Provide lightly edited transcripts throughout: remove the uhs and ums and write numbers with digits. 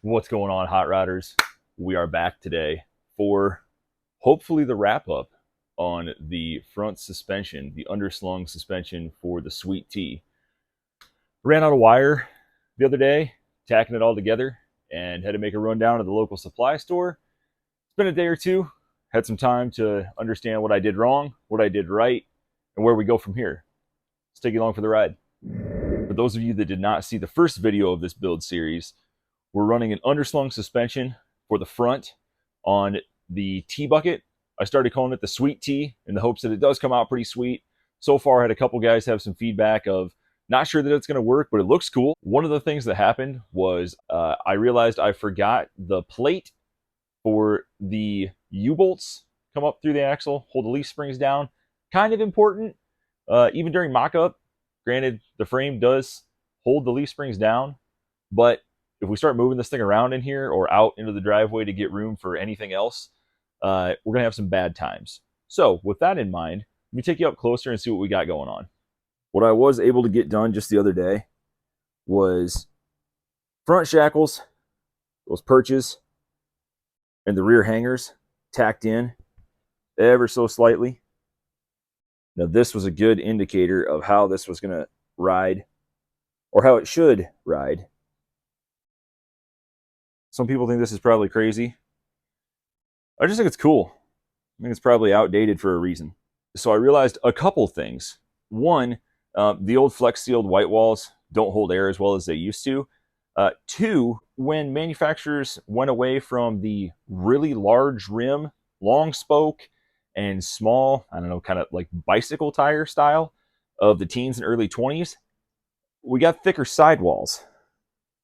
What's going on, Hot Rodders? We are back today for hopefully the wrap up on the front suspension, the underslung suspension for the Sweet Tea. Ran out of wire the other day, tacking it all together, and had to make a run down to the local supply store. It's been a day or two. Had some time to understand what I did wrong, what I did right, and where we go from here. Let's take you along for the ride. For those of you that did not see the first video of this build series, we're running an underslung suspension for the front on the Tea bucket. I started calling it the Sweet Tea in the hopes that it does come out pretty sweet. So far, I had a couple guys have some feedback of not sure that it's going to work, but it looks cool. One of the things that happened was I realized I forgot the plate for the U-bolts come up through the axle, hold the leaf springs down. Kind of important, even during mock-up. Granted, the frame does hold the leaf springs down, but if we start moving this thing around in here or out into the driveway to get room for anything else, we're going to have some bad times. So with that in mind, let me take you up closer and see what we got going on. What I was able to get done just the other day was front shackles, those perches, and the rear hangers tacked in ever so slightly. Now this was a good indicator of how this was going to ride, or how it should ride. Some people think this is probably crazy. I just think it's cool. I think it's probably outdated for a reason. So I realized a couple things. One, the old flex sealed white walls don't hold air as well as they used to. Two, when manufacturers went away from the really large rim, long spoke, and small, I don't know, kind of like bicycle tire style of the teens and early 20s, we got thicker sidewalls.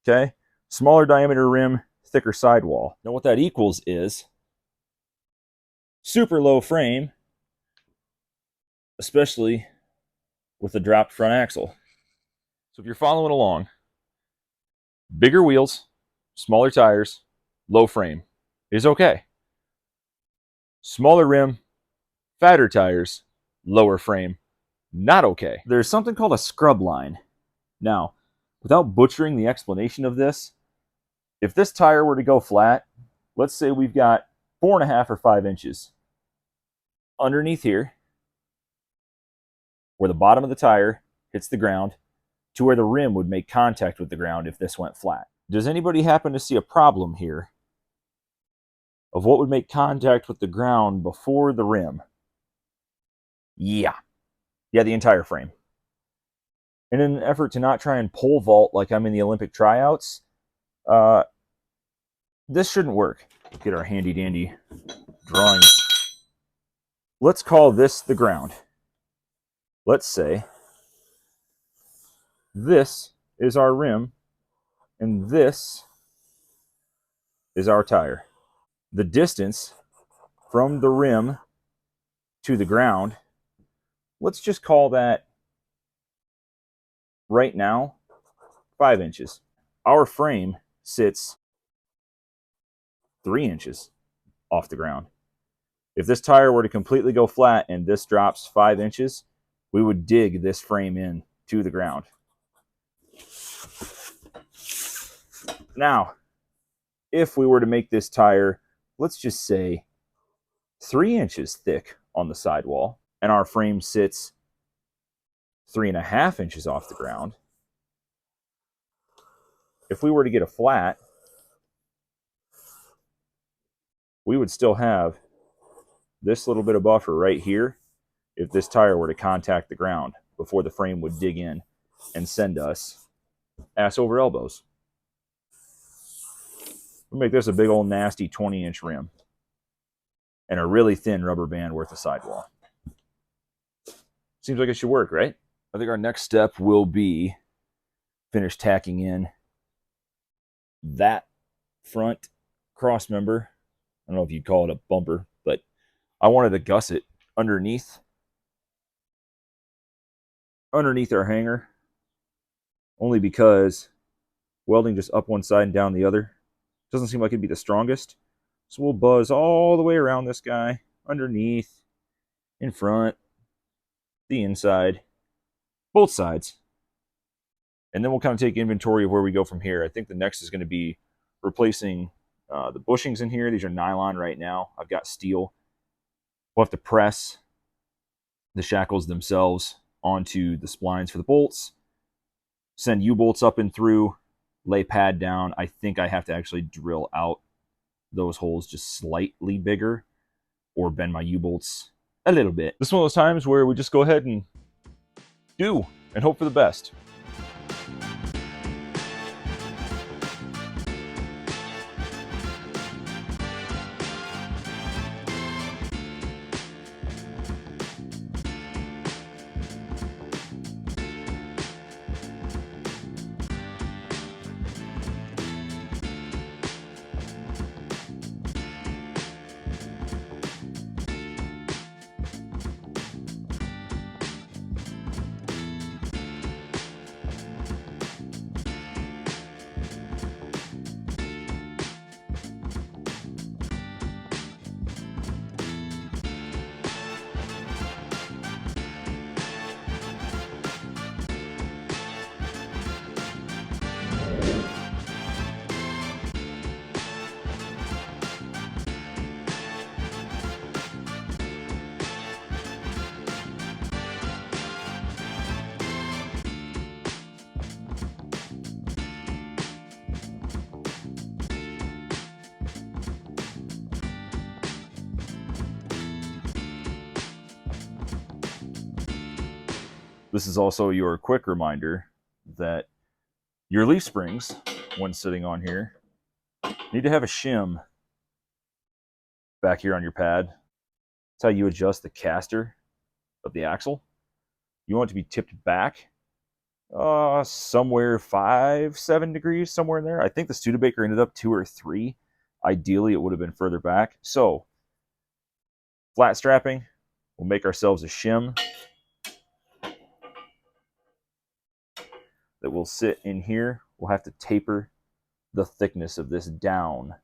Okay? Smaller diameter rim, thicker sidewall. Now what that equals is super low frame, especially with the dropped front axle. So if you're following along, bigger wheels, smaller tires, low frame is okay. Smaller rim, fatter tires, lower frame, not okay. There's something called a scrub line. Now, without butchering the explanation of this, if this tire were to go flat, let's say we've got 4.5 or 5 inches underneath here, where the bottom of the tire hits the ground, to where the rim would make contact with the ground if this went flat. Does anybody happen to see a problem here of what would make contact with the ground before the rim? Yeah, the entire frame. And in an effort to not try and pole vault like I'm in the Olympic tryouts, this shouldn't work. Get our handy dandy drawing. Let's call this the ground. Let's say this is our rim and this is our tire. The distance from the rim to the ground, let's just call that right now 5 inches. Our frame sits 3 inches off the ground. If this tire were to completely go flat and this drops 5 inches, we would dig this frame in to the ground. Now, if we were to make this tire, let's just say 3 inches thick on the sidewall, and our frame sits 3.5 inches off the ground, if we were to get a flat, we would still have this little bit of buffer right here if this tire were to contact the ground before the frame would dig in and send us ass over elbows. We'll make this a big old nasty 20-inch rim and a really thin rubber band worth of sidewall. Seems like it should work, right? I think our next step will be finish tacking in that front cross member. I don't know if you'd call it a bumper, but I wanted to gusset underneath our hanger, only because welding just up one side and down the other doesn't seem like it'd be the strongest. So we'll buzz all the way around this guy, underneath, in front, the inside, both sides. And then we'll kind of take inventory of where we go from here. I think the next is going to be replacing the bushings in here. These are nylon right now. I've got steel. We'll have to press the shackles themselves onto the splines for the bolts, send U-bolts up and through, lay pad down. I think I have to actually drill out those holes just slightly bigger or bend my U-bolts a little bit. This is one of those times where we just go ahead and do and hope for the best. This is also your quick reminder that your leaf springs, when sitting on here, need to have a shim back here on your pad. That's how you adjust the caster of the axle. You want it to be tipped back somewhere 5-7 degrees, somewhere in there. I think the Studebaker ended up 2 or 3. Ideally, it would have been further back. So, flat strapping, we'll make ourselves a shim that will sit in here. We'll have to taper the thickness of this down.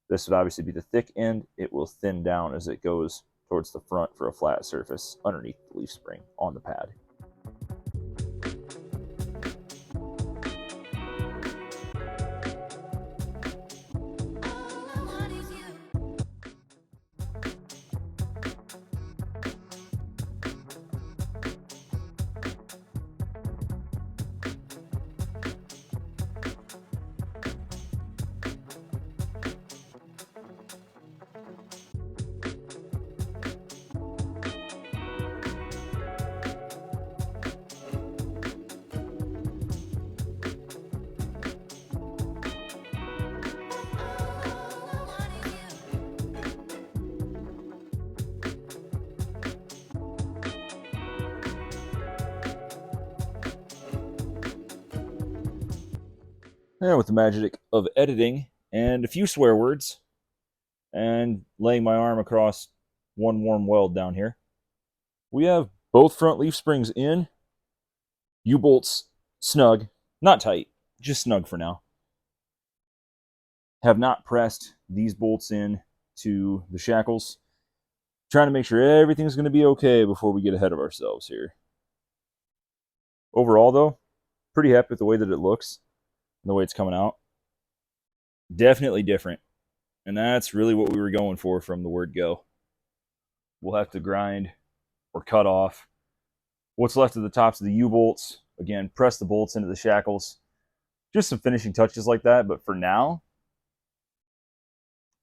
This would obviously be the thick end. It will thin down as it goes towards the front for a flat surface underneath the leaf spring on the pad. And with the magic of editing and a few swear words and laying my arm across one warm weld down here, we have both front leaf springs in, U-bolts snug, not tight, just snug for now. Have not pressed these bolts in to the shackles. Trying to make sure everything's going to be okay before we get ahead of ourselves here. Overall, though, pretty happy with the way that it looks and the way it's coming out. Definitely different. And that's really what we were going for from the word go. We'll have to grind or cut off what's left of the tops of the U-bolts. Again, press the bolts into the shackles. Just some finishing touches like that. But for now,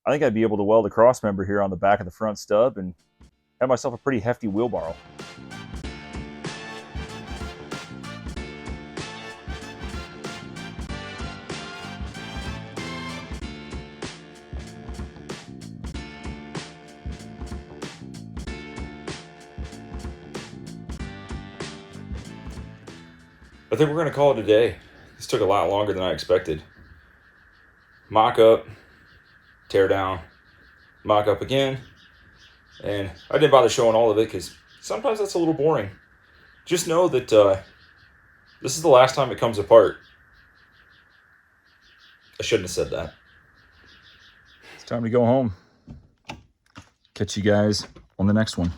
I think I'd be able to weld a cross member here on the back of the front stub and have myself a pretty hefty wheelbarrow. I think we're going to call it a day. This took a lot longer than I expected. Mock up, tear down, mock up again. And I didn't bother showing all of it because sometimes that's a little boring. Just know that this is the last time it comes apart. I shouldn't have said that. It's time to go home. Catch you guys on the next one.